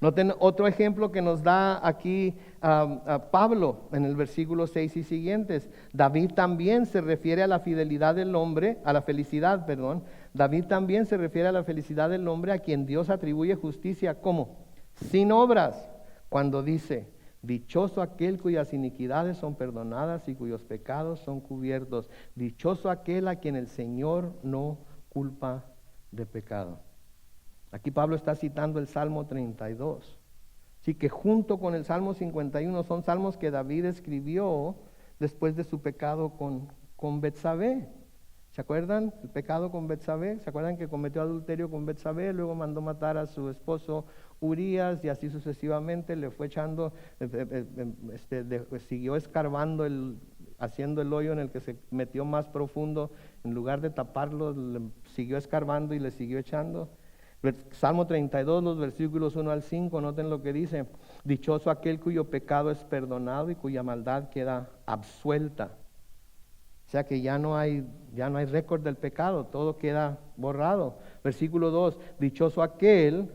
Noten otro ejemplo que nos da aquí a Pablo en el versículo 6 y siguientes. David también se refiere a la fidelidad del hombre, a la felicidad, perdón. David también se refiere a la felicidad del hombre a quien Dios atribuye justicia, ¿cómo? Sin obras, cuando dice: dichoso aquel cuyas iniquidades son perdonadas y cuyos pecados son cubiertos. Dichoso aquel a quien el Señor no culpa de pecado. Aquí Pablo está citando el Salmo 32. Así que junto con el Salmo 51 son salmos que David escribió después de su pecado con Betsabé. ¿Se acuerdan? El pecado con Betsabé. ¿Se acuerdan que cometió adulterio con Betsabé? Luego mandó matar a su esposo Urías y así sucesivamente le fue echando, siguió escarbando, haciendo el hoyo en el que se metió más profundo. En lugar de taparlo, le siguió escarbando y le siguió echando. Salmo 32, los versículos 1 al 5, noten lo que dice: dichoso aquel cuyo pecado es perdonado y cuya maldad queda absuelta. O sea que ya no hay récord del pecado, todo queda borrado. Versículo 2, dichoso aquel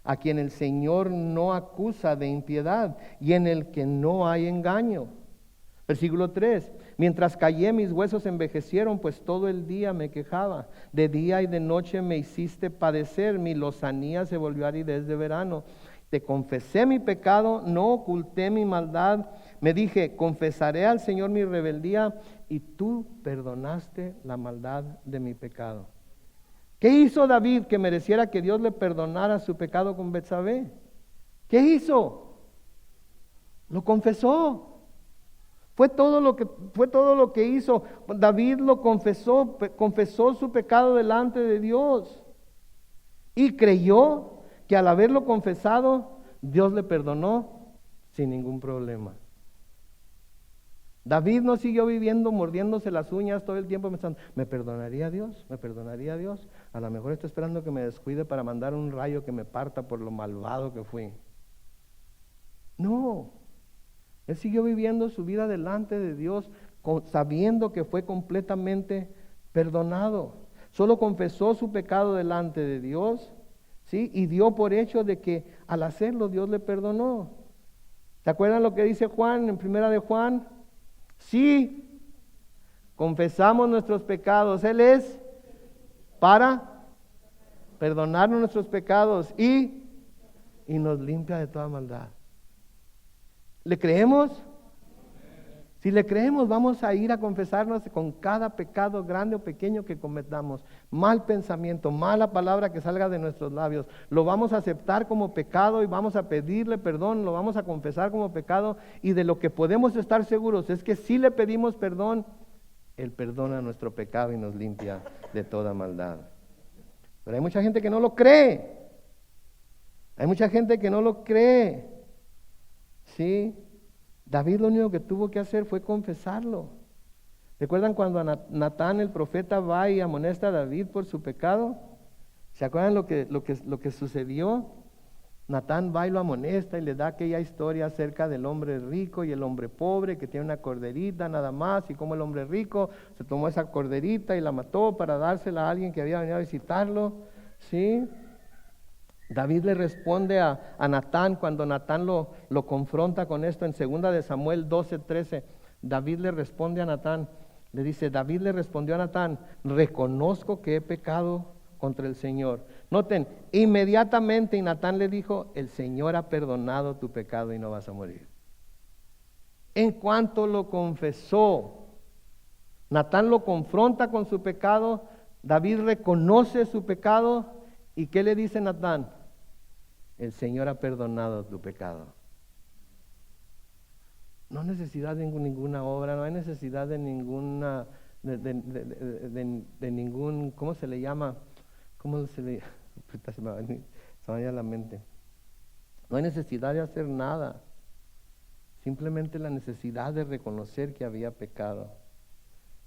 a quien el Señor no acusa de impiedad y en el que no hay engaño. Versículo 3, mientras callé mis huesos envejecieron, pues todo el día me quejaba. De día y de noche me hiciste padecer, mi lozanía se volvió aridez de verano. Te confesé mi pecado, no oculté mi maldad. Me dije: confesaré al Señor mi rebeldía, y tú perdonaste la maldad de mi pecado. ¿Qué hizo David que mereciera que Dios le perdonara su pecado con Betsabé? ¿Qué hizo? Lo confesó. Fue todo lo que hizo. David lo confesó su pecado delante de Dios. Y creyó que al haberlo confesado, Dios le perdonó sin ningún problema. David no siguió viviendo mordiéndose las uñas todo el tiempo pensando: ¿me perdonaría Dios? ¿Me perdonaría Dios? A lo mejor está esperando que me descuide para mandar un rayo que me parta por lo malvado que fui. No. Él siguió viviendo su vida delante de Dios, sabiendo que fue completamente perdonado. Solo confesó su pecado delante de Dios, ¿sí? Y dio por hecho de que al hacerlo Dios le perdonó. ¿Se acuerdan lo que dice Juan en primera de Juan? Sí, confesamos nuestros pecados, Él es para perdonarnos nuestros pecados y nos limpia de toda maldad. ¿Le creemos? Si le creemos, vamos a ir a confesarnos con cada pecado grande o pequeño que cometamos. Mal pensamiento, mala palabra que salga de nuestros labios. Lo vamos a aceptar como pecado y vamos a pedirle perdón, lo vamos a confesar como pecado. Y de lo que podemos estar seguros es que si le pedimos perdón, Él perdona nuestro pecado y nos limpia de toda maldad. Pero hay mucha gente que no lo cree. Hay mucha gente que no lo cree. Sí, David lo único que tuvo que hacer fue confesarlo. ¿Recuerdan cuando Natán el profeta va y amonesta a David por su pecado? ¿Se acuerdan lo que sucedió? Natán va y lo amonesta y le da aquella historia acerca del hombre rico y el hombre pobre que tiene una corderita nada más, y cómo el hombre rico se tomó esa corderita y la mató para dársela a alguien que había venido a visitarlo. ¿Sí? David le responde a Natán cuando Natán lo confronta con esto en 2 de Samuel 12:13. David le responde a Natán, le dice: David le respondió a Natán: reconozco que he pecado contra el Señor. Noten, inmediatamente Natán le dijo: el Señor ha perdonado tu pecado y no vas a morir. En cuanto lo confesó, Natán lo confronta con su pecado, David reconoce su pecado. ¿Y qué le dice Natán? El Señor ha perdonado tu pecado. No hay necesidad de ninguna obra, no hay necesidad de ninguna, de ningún, ¿cómo se le llama? ¿Cómo se le se me va a la mente? No hay necesidad de hacer nada. Simplemente la necesidad de reconocer que había pecado.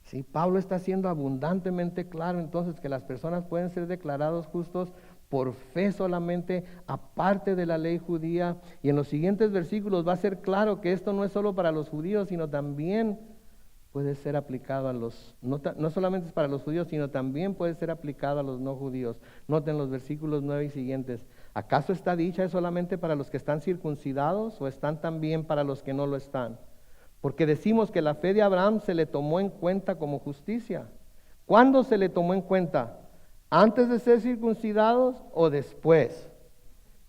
Sí, Pablo está siendo abundantemente claro entonces que las personas pueden ser declarados justos por fe solamente, aparte de la ley judía. Y en los siguientes versículos va a ser claro que esto no es solo para los judíos, sino también puede ser aplicado a no solamente es para los judíos, sino también puede ser aplicado a los no judíos. Noten los versículos 9 y siguientes. ¿Acaso esta dicha es solamente para los que están circuncidados o están también para los que no lo están? Porque decimos que la fe de Abraham se le tomó en cuenta como justicia. ¿Cuándo se le tomó en cuenta? ¿Antes de ser circuncidados o después?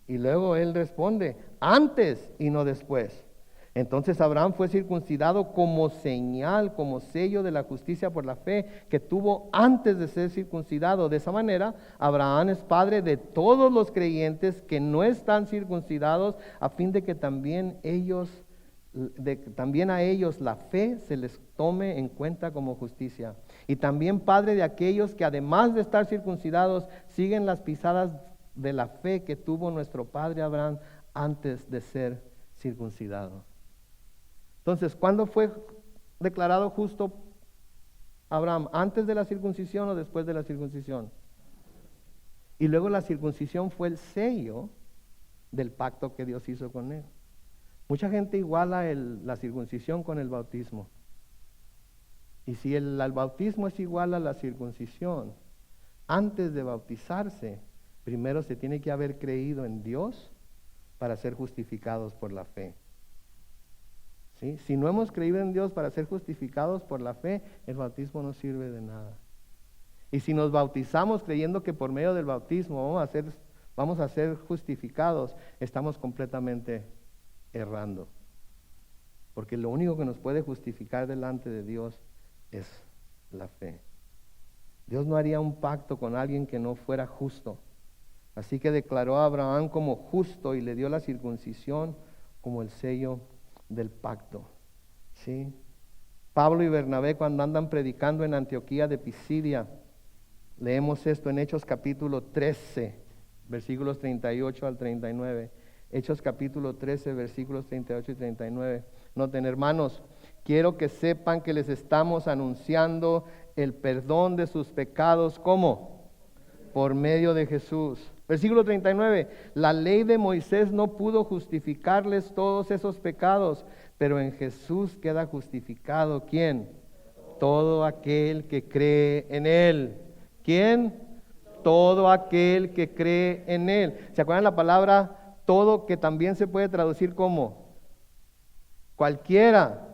Y luego él responde, antes y no después. Entonces Abraham fue circuncidado como señal, como sello de la justicia por la fe que tuvo antes de ser circuncidado. De esa manera, Abraham es padre de todos los creyentes que no están circuncidados, a fin de que también a ellos la fe se les tome en cuenta como justicia. Y también padre de aquellos que además de estar circuncidados, siguen las pisadas de la fe que tuvo nuestro padre Abraham antes de ser circuncidado. Entonces, ¿cuándo fue declarado justo Abraham? ¿Antes de la circuncisión o después de la circuncisión? Y luego la circuncisión fue el sello del pacto que Dios hizo con él. Mucha gente iguala la circuncisión con el bautismo. Y si el bautismo es igual a la circuncisión, antes de bautizarse, primero se tiene que haber creído en Dios para ser justificados por la fe. ¿Sí? Si no hemos creído en Dios para ser justificados por la fe, el bautismo no sirve de nada. Y si nos bautizamos creyendo que por medio del bautismo vamos a ser justificados, estamos completamente errando. Porque lo único que nos puede justificar delante de Dios es la fe. Dios no haría un pacto con alguien que no fuera justo. Así que declaró a Abraham como justo y le dio la circuncisión como el sello del pacto. ¿Sí? Pablo y Bernabé, cuando andan predicando en Antioquía de Pisidia, leemos esto en Hechos capítulo 13, versículos 38 al 39. Hechos capítulo 13, versículos 38 y 39. Noten, hermanos, quiero que sepan que les estamos anunciando el perdón de sus pecados. ¿Cómo? Por medio de Jesús. Versículo 39, la ley de Moisés no pudo justificarles todos esos pecados, pero en Jesús queda justificado, ¿quién? Todo aquel que cree en Él. ¿Quién? Todo aquel que cree en Él. ¿Se acuerdan la palabra todo, que también se puede traducir como? Cualquiera.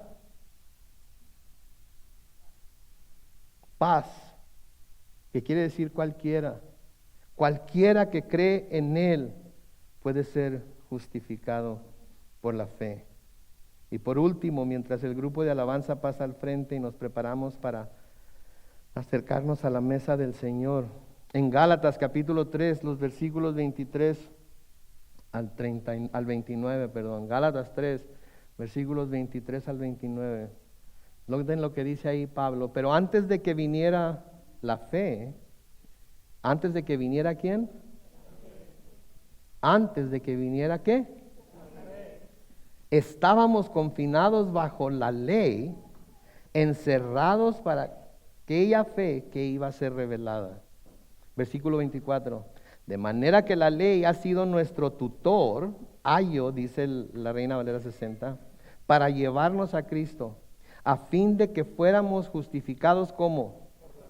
Paz, que quiere decir cualquiera. Cualquiera que cree en Él puede ser justificado por la fe. Y por último, mientras el grupo de alabanza pasa al frente y nos preparamos para acercarnos a la mesa del Señor, en Gálatas capítulo 3, los versículos 23 al 29, Gálatas 3, versículos 23 al 29. Noten lo que dice ahí Pablo. Pero antes de que viniera la fe, ¿antes de que viniera quién? ¿Antes de que viniera qué? Estábamos confinados bajo la ley, encerrados para aquella fe que iba a ser revelada. Versículo 24. De manera que la ley ha sido nuestro tutor, ayo, dice la Reina Valera 60, para llevarnos a Cristo, a fin de que fuéramos justificados ¿cómo?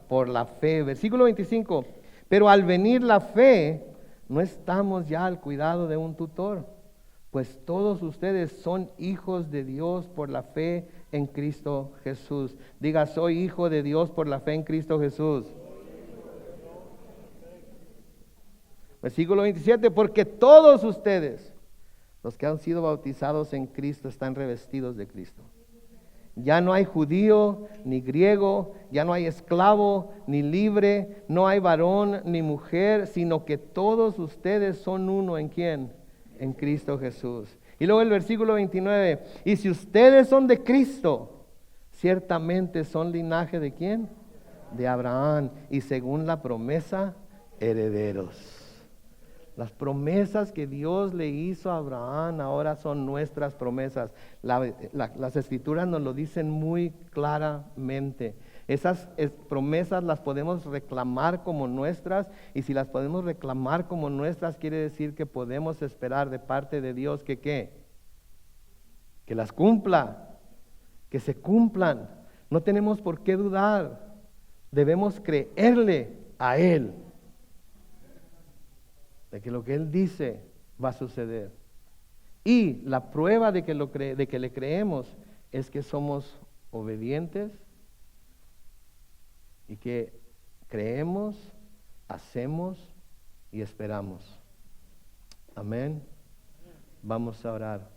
Por la fe. Versículo 25. Pero al venir la fe, no estamos ya al cuidado de un tutor, pues todos ustedes son hijos de Dios por la fe en Cristo Jesús. Diga, soy hijo de Dios por la fe en Cristo Jesús. Versículo 27, porque todos ustedes, los que han sido bautizados en Cristo, están revestidos de Cristo. Ya no hay judío ni griego, ya no hay esclavo ni libre, no hay varón ni mujer, sino que todos ustedes son uno. ¿En quién? En Cristo Jesús. Y luego el versículo 29, y si ustedes son de Cristo, ciertamente son linaje ¿de quién? De Abraham, y según la promesa, herederos. Las promesas que Dios le hizo a Abraham ahora son nuestras promesas. Las Escrituras nos lo dicen muy claramente. Esas promesas las podemos reclamar como nuestras, y si las podemos reclamar como nuestras, quiere decir que podemos esperar de parte de Dios que ¿qué? Que las cumpla, que se cumplan. No tenemos por qué dudar, debemos creerle a Él, de que lo que Él dice va a suceder. Y la prueba de que le creemos es que somos obedientes y que creemos, hacemos y esperamos. Amén. Vamos a orar.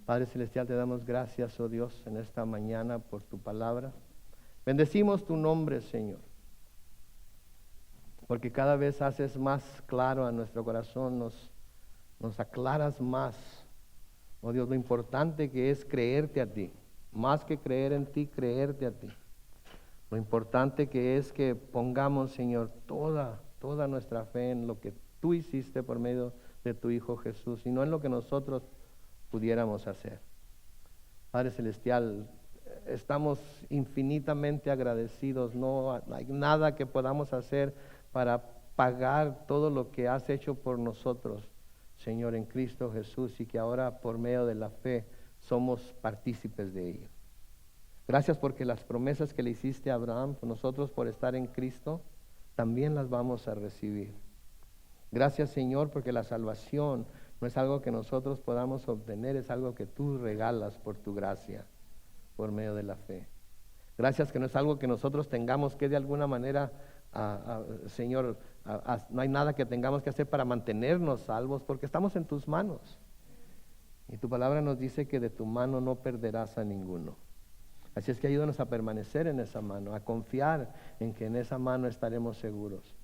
Padre Celestial, te damos gracias, oh Dios, en esta mañana por tu palabra. Bendecimos tu nombre, Señor, porque cada vez haces más claro a nuestro corazón, nos aclaras más, oh Dios, lo importante que es creerte a ti, más que creer en ti, creerte a ti. Lo importante que es que pongamos, Señor, toda nuestra fe en lo que tú hiciste por medio de tu Hijo Jesús, y no en lo que nosotros pudiéramos hacer. Padre Celestial, estamos infinitamente agradecidos, no hay nada que podamos hacer para pagar todo lo que has hecho por nosotros, Señor, en Cristo Jesús, y que ahora por medio de la fe somos partícipes de ello. Gracias porque las promesas que le hiciste a Abraham, nosotros por estar en Cristo, también las vamos a recibir. Gracias, Señor, porque la salvación no es algo que nosotros podamos obtener, es algo que tú regalas por tu gracia, por medio de la fe. Gracias que no es algo que nosotros tengamos que de alguna manera, Señor, no hay nada que tengamos que hacer para mantenernos salvos, porque estamos en tus manos. Y tu palabra nos dice que de tu mano no perderás a ninguno. Así es que ayúdanos a permanecer en esa mano, a confiar en que en esa mano estaremos seguros,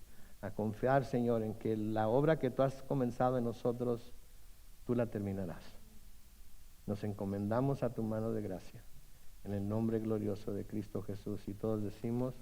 a confiar, Señor, en que la obra que tú has comenzado en nosotros, tú la terminarás. Nos encomendamos a tu mano de gracia, en el nombre glorioso de Cristo Jesús, y todos decimos: